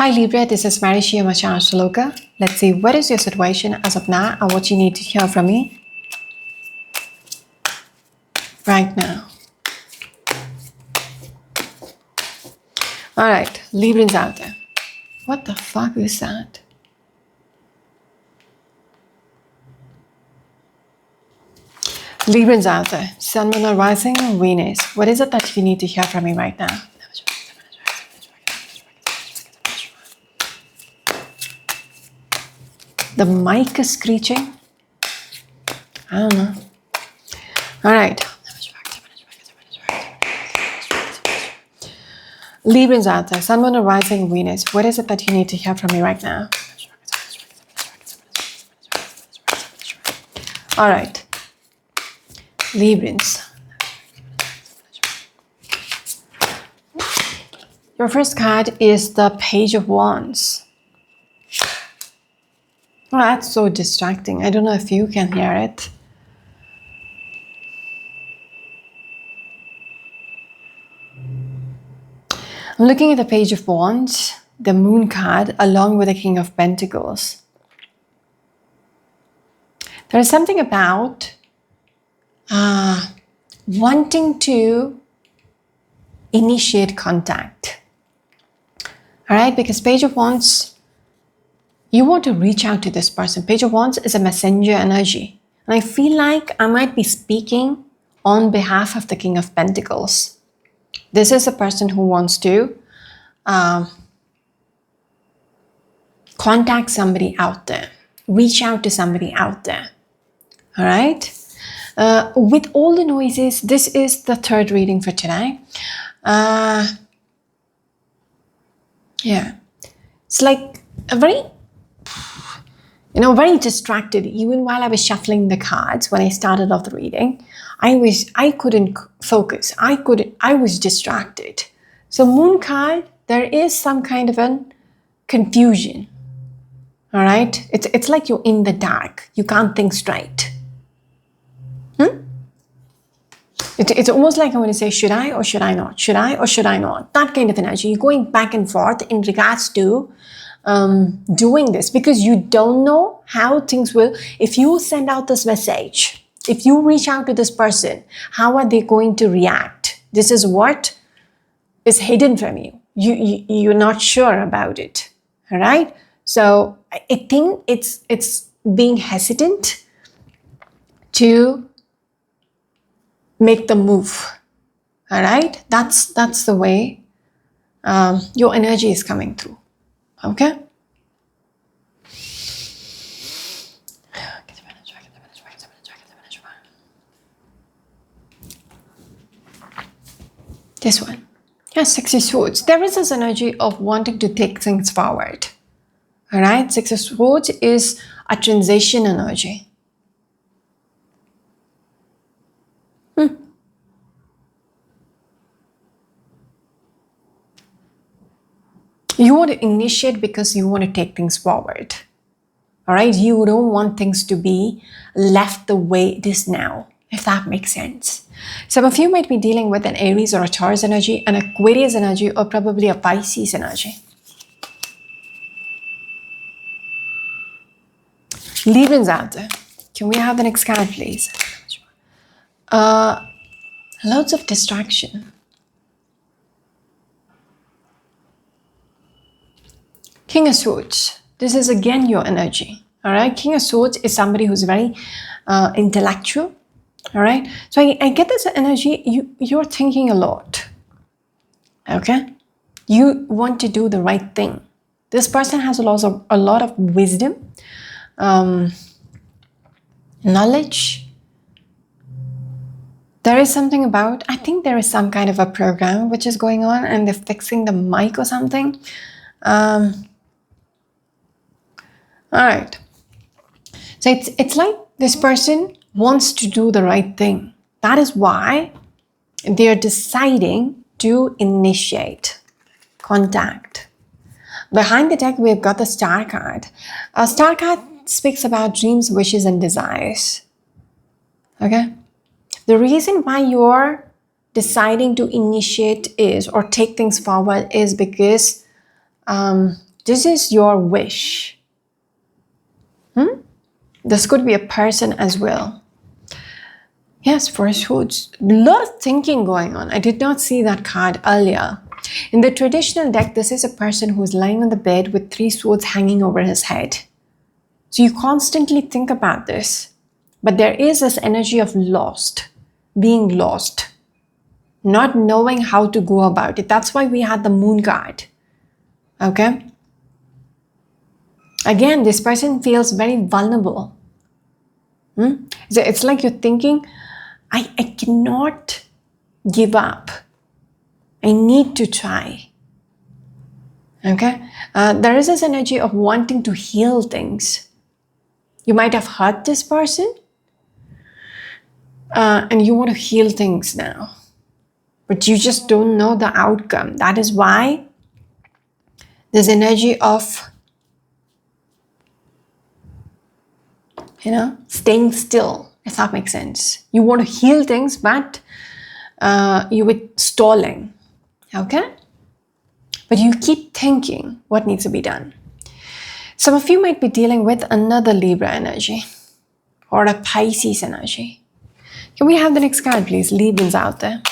Hi Libra, this is Marishi Yamashana Shaloka. Let's see what is your situation as of now and what you need to hear from me right now. Alright, Librans out there. What the fuck is that? Librans out there. Sun, Moon, or Rising, or Venus. What is it that you need to hear from me right now? The mic is screeching. I don't know. Alright. Librans out there. Sun, Moon, or Rising, Venus. What is it that you need to hear from me right now? Alright. Librans. Your first card is the Page of Wands. Oh, that's so distracting. I don't know if you can hear it. I'm looking at the Page of Wands, the Moon card, along with the King of Pentacles. There is something about wanting to initiate contact. All right, because Page of Wands, you want to reach out to this person. Page of Wands is a messenger energy. And I feel like I might be speaking on behalf of the King of Pentacles. This is a person who wants to contact somebody out there. Reach out to somebody out there. All right? With all the noises, this is the third reading for today. Yeah. It's like a very very distracted. Even while I was shuffling the cards when I started off the reading, I couldn't focus. I was distracted. So Moon card, there is some kind of a confusion. All right? It's like you're in the dark. You can't think straight. It's almost like I want to say, should I or should I not? Should I or should I not? That kind of energy. You're going back and forth in regards to doing this because you don't know how things will. If you send out this message, if you reach out to this person, how are they going to react? This is what is hidden from you. You're not sure about it. All right. So I think it's being hesitant to make the move. All right. That's the way your energy is coming through. Okay. This one. Yeah, Six of Swords. There is this energy of wanting to take things forward. All right. Six of Swords is a transition energy. You want to initiate because you want to take things forward. All right? You don't want things to be left the way it is now, if that makes sense. Some of you might be dealing with an Aries or a Taurus energy, an Aquarius energy, or probably a Pisces energy. Librans out there. Can we have the next card, please? Loads of distraction. King of Swords. This is again your energy. All right. King of Swords is somebody who's very intellectual. All right. So I get this energy. You're thinking a lot. Okay. You want to do the right thing. This person has a lot of wisdom, knowledge. There is something about, I think there is some kind of a program which is going on and they're fixing the mic or something. All right. So it's like this person wants to do the right thing. That is why they're deciding to initiate contact. Behind the deck, we've got the Star card. A Star card speaks about dreams, wishes, and desires. Okay? The reason why you're deciding to initiate is, or take things forward, is because This is your wish. This could be a person as well. Yes, for swords. A lot of thinking going on. I did not see that card earlier. In the traditional deck, this is a person who's lying on the bed with 3 swords hanging over his head. So you constantly think about this. But there is this energy of lost, being lost, not knowing how to go about it. That's why we had the moon card. Okay? Again, this person feels very vulnerable. So it's like you're thinking, I cannot give up. I need to try. Okay? There is this energy of wanting to heal things. You might have hurt this person, and you want to heal things now. But you just don't know the outcome. That is why there's energy of, staying still, if that makes sense. You want to heal things, but you were stalling. Okay? But you keep thinking what needs to be done. Some of you might be dealing with another Libra energy or a Pisces energy. Can we have the next card, please? Librans out there.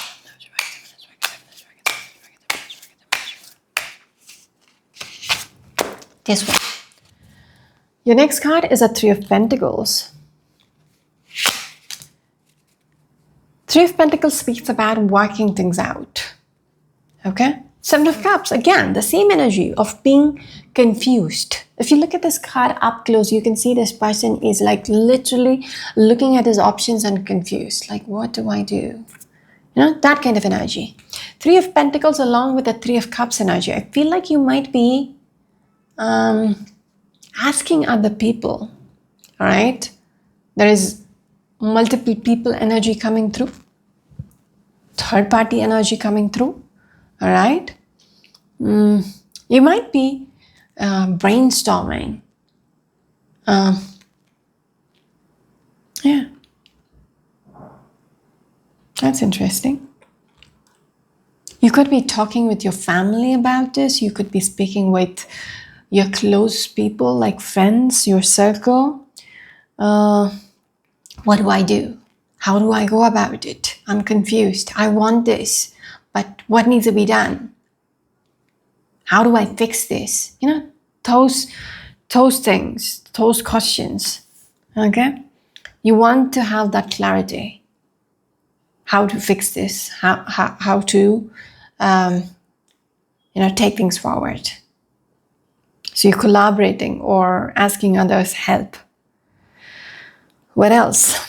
This one. Your next card is a 3 of Pentacles. 3 of Pentacles speaks about working things out. Okay? 7 of Cups, again, the same energy of being confused. If you look at this card up close, you can see this person is like literally looking at his options and confused. Like, what do I do? That kind of energy. 3 of Pentacles along with the 3 of Cups energy. I feel like you might be asking other people, all right? There is multiple people energy coming through. Third party energy coming through, all right? You might be brainstorming. Yeah. That's interesting. You could be talking with your family about this. You could be speaking with your close people, like friends, your circle. What do I do? How do I go about it? I'm confused. I want this, but what needs to be done? How do I fix this? Those things, those questions. Okay? You want to have that clarity. How to fix this? How to take things forward. So you're collaborating or asking others help. What else?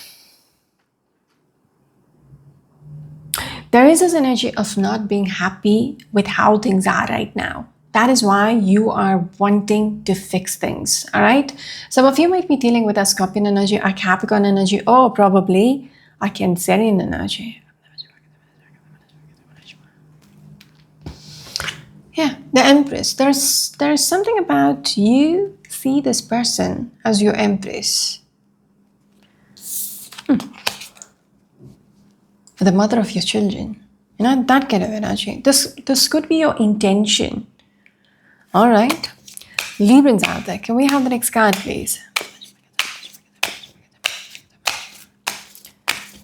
There is this energy of not being happy with how things are right now. That is why you are wanting to fix things, all right? Some of you might be dealing with a Scorpion energy, a Capricorn energy, or probably a Cancerian energy. Yeah, the Empress. There's something about you see this person as your Empress. The mother of your children. That kind of energy. This could be your intention. All right. Librans out there. Can we have the next card, please?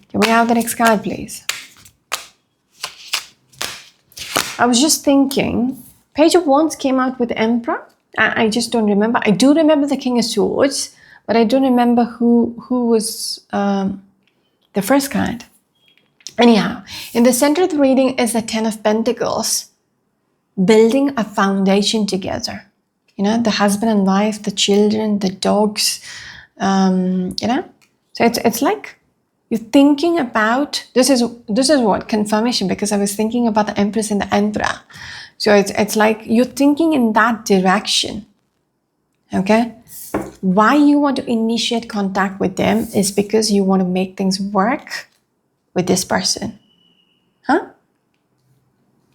Can we have the next card, please? I was just thinking, Page of Wands came out with Emperor. I just don't remember. I do remember the King of Swords, but I don't remember who was the first card. Anyhow, in the center of the reading is the 10 of Pentacles, building a foundation together. The husband and wife, the children, the dogs, So it's like you're thinking about, this is what, confirmation, because I was thinking about the Empress and the Emperor. So it's like you're thinking in that direction. Okay? Why you want to initiate contact with them is because you want to make things work with this person. Huh?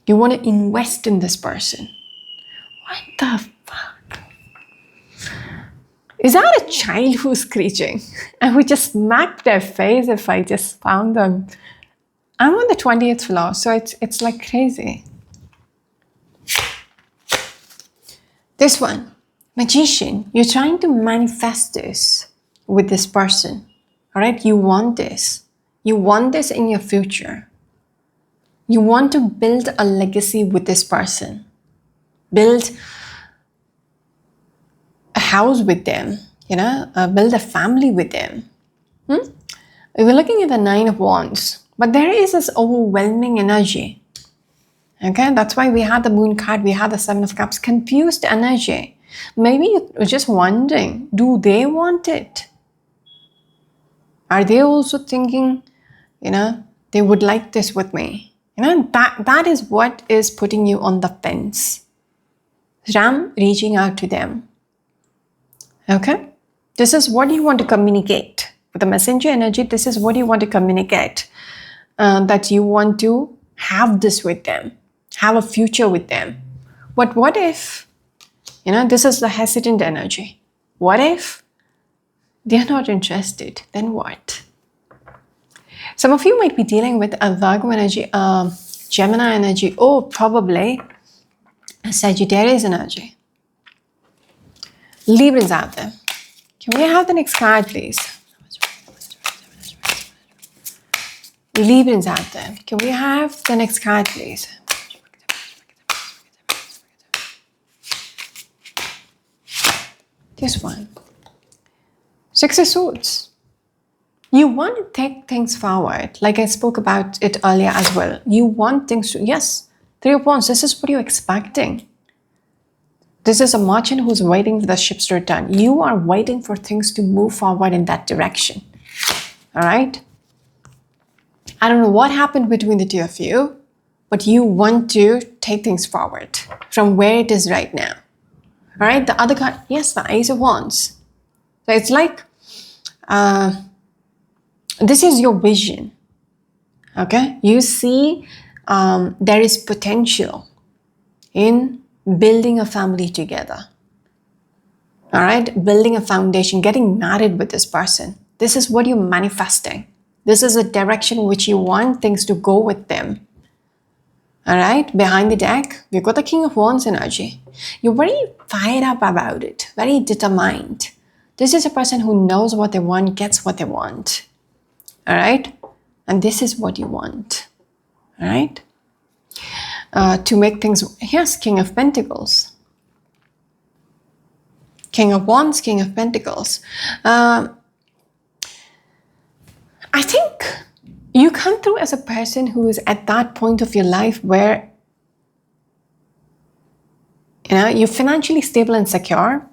You want to invest in this person. What the fuck? Is that a child who's screeching? I would just smack their face if I just found them. I'm on the 20th floor, so it's like crazy. This one, Magician, you're trying to manifest this with this person. All right, you want this. You want this in your future. You want to build a legacy with this person. Build a house with them, build a family with them. We're looking at the 9 of Wands, but there is this overwhelming energy. Okay, that's why we had the Moon card, we had the 7 of Cups, confused energy. Maybe you're just wondering, do they want it? Are they also thinking, they would like this with me? That is what is putting you on the fence. Ram reaching out to them. Okay, this is what you want to communicate. With the messenger energy, this is what you want to communicate. That you want to have this with them, have a future with them. But what if, this is the hesitant energy. What if they're not interested? Then what? Some of you might be dealing with a Virgo energy, Gemini energy, or probably a Sagittarius energy. Librans out there. Can we have the next card, please? Librans out there. Can we have the next card, please? This one. 6 of Swords. You want to take things forward, like I spoke about it earlier as well. You want things to, yes, 3 of Wands, this is what you're expecting. This is a merchant who's waiting for the ships to return. You are waiting for things to move forward in that direction. All right? I don't know what happened between the two of you, but you want to take things forward from where it is right now. All right? The other card, yes, the Ace of Wands. So it's like, this is your vision. Okay? You see there is potential in building a family together. All right? Building a foundation, getting married with this person. This is what you're manifesting. This is a direction which you want things to go with them. All right? Behind the deck, we've got the King of Wands energy. You're very fired up about it, very determined. This is a person who knows what they want, gets what they want. All right? And this is what you want. All right? To make things, yes, King of Pentacles. King of Wands, King of Pentacles. I think you come through as a person who is at that point of your life where you're financially stable and secure.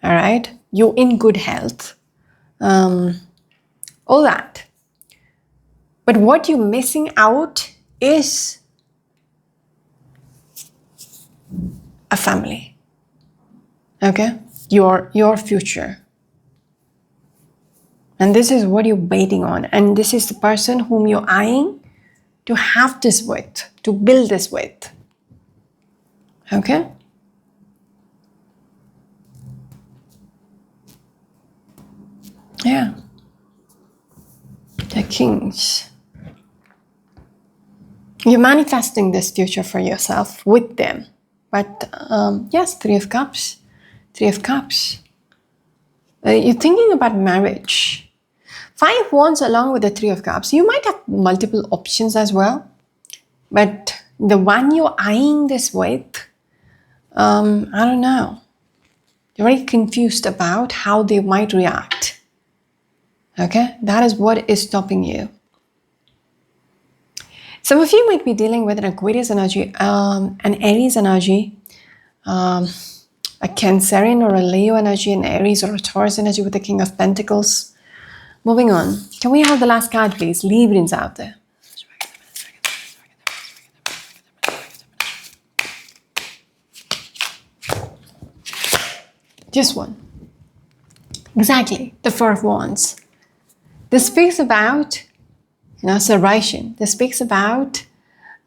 All right? You're in good health. All that. But what you're missing out is a family. Okay? Your future. And this is what you're waiting on. And this is the person whom you're eyeing to have this with, to build this with. Okay? Yeah. The Kings. You're manifesting this future for yourself with them. But yes, 3 of Cups. 3 of Cups. You're thinking about marriage. 5 of Wands along with the 3 of Cups. You might have multiple options as well. But the one you're eyeing this with, I don't know. You're very confused about how they might react. Okay? That is what is stopping you. Some of you might be dealing with an Aquarius energy, an Aries energy, a Cancerian or a Leo energy, an Aries or a Taurus energy with the King of Pentacles. Moving on. Can we have the last card, please? Librans out there. Just one. Exactly. The 4 of Wands. This speaks about separation. This speaks about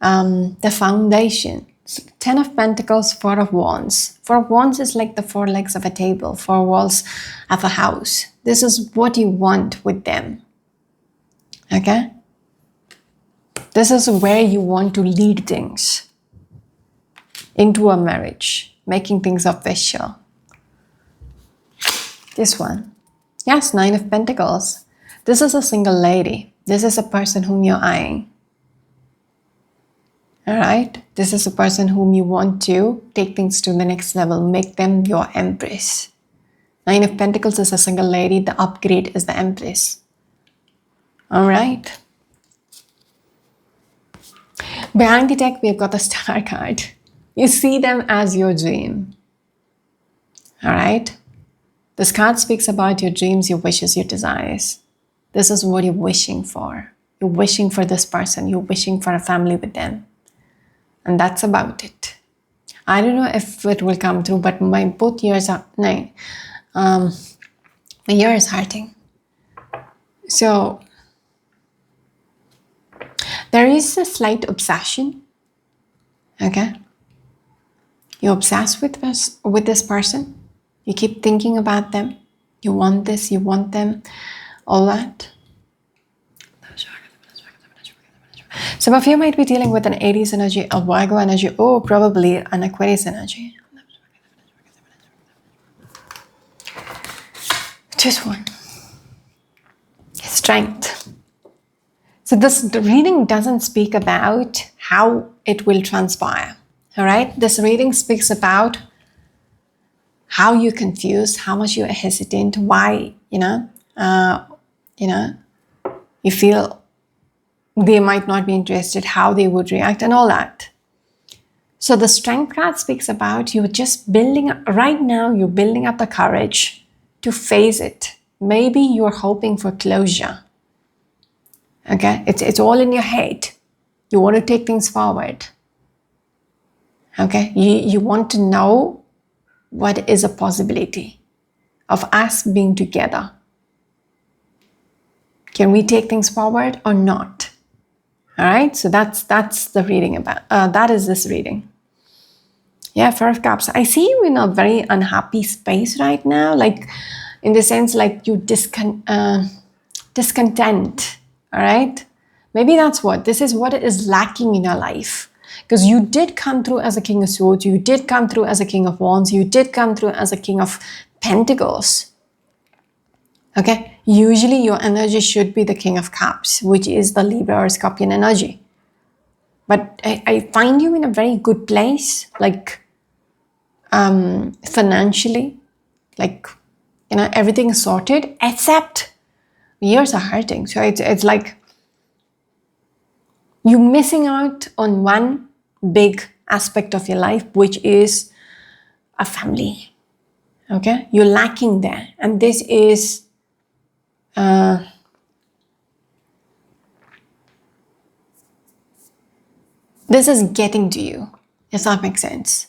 the foundation. 10 of Pentacles, 4 of Wands. 4 of Wands is like the 4 legs of a table, 4 walls of a house. This is what you want with them. Okay? This is where you want to lead things into a marriage. making things official. This one. Yes, 9 of Pentacles. This is a single lady. This is a person whom you're eyeing. All right? This is a person whom you want to take things to the next level, make them your empress. 9 of Pentacles is a single lady. The upgrade is the empress. All right? Behind the deck, we've got the Star card. You see them as your dream. All right? This card speaks about your dreams, your wishes, your desires. This is what you're wishing for. You're wishing for this person. You're wishing for a family with them. And that's about it. I don't know if it will come through, but my both ears are... my ear is hurting. So, there is a slight obsession. Okay? You're obsessed with this person. You keep thinking about them. You want this, you want them, all that. Some of you might be dealing with an Aries energy, a Virgo energy, or probably an Aquarius energy. Just one. Strength. So the reading doesn't speak about how it will transpire. All right? This reading speaks about how you're confused, how much you're hesitant, why, you feel they might not be interested, how they would react, and all that. So the Strength card speaks about you just building up, right now you're building up the courage to face it. Maybe you're hoping for closure. Okay? It's all in your head. You want to take things forward. Okay? You want to know what is a possibility of us being together. Can we take things forward or not? All right, so that's the reading about. That is this reading. Yeah, Four of Cups. I see you in a very unhappy space right now, like in the sense like you discontent. All right, maybe that's what this is. What is lacking in your life? Because you did come through as a King of Swords, you did come through as a King of Wands, you did come through as a King of Pentacles. Okay, usually your energy should be the King of Cups, which is the Libra or Scorpion energy. But I find you in a very good place, like financially, like, everything is sorted, except ears are hurting. So it's like you're missing out on one big aspect of your life, which is a family. Okay, you're lacking there, and this is getting to you, if that makes sense.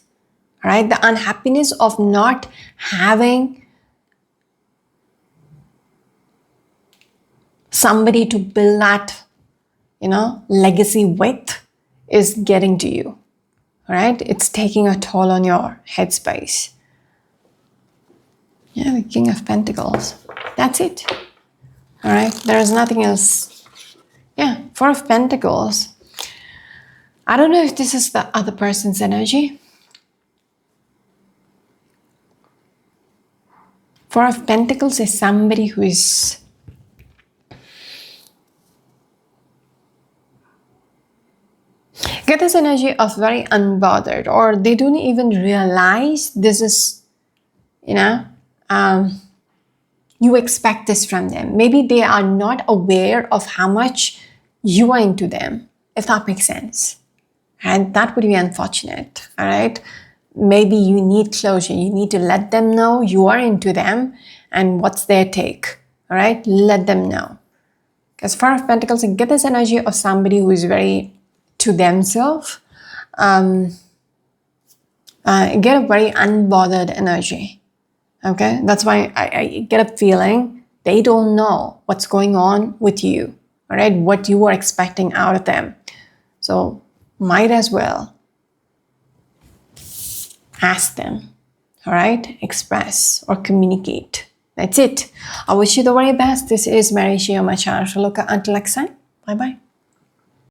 All right, the unhappiness of not having somebody to build that, legacy with is getting to you. All right, it's taking a toll on your headspace. Yeah, the King of Pentacles. That's it. All right, there is nothing else. Yeah, Four of Pentacles. I don't know if this is the other person's energy. Four of Pentacles is somebody who is get this energy of very unbothered, or they don't even realize this is, you expect this from them. Maybe they are not aware of how much you are into them, if that makes sense. And that would be unfortunate, all right? Maybe you need closure. You need to let them know you are into them and what's their take, all right? Let them know. Because Four of Pentacles, you get this energy of somebody who is very to themselves. Get a very unbothered energy. Okay, that's why I get a feeling they don't know what's going on with you, all right, what you are expecting out of them. So might as well ask them, all right, express or communicate. That's it. I wish you the very best. This is Mary Shio, my channel. Until next time, bye-bye.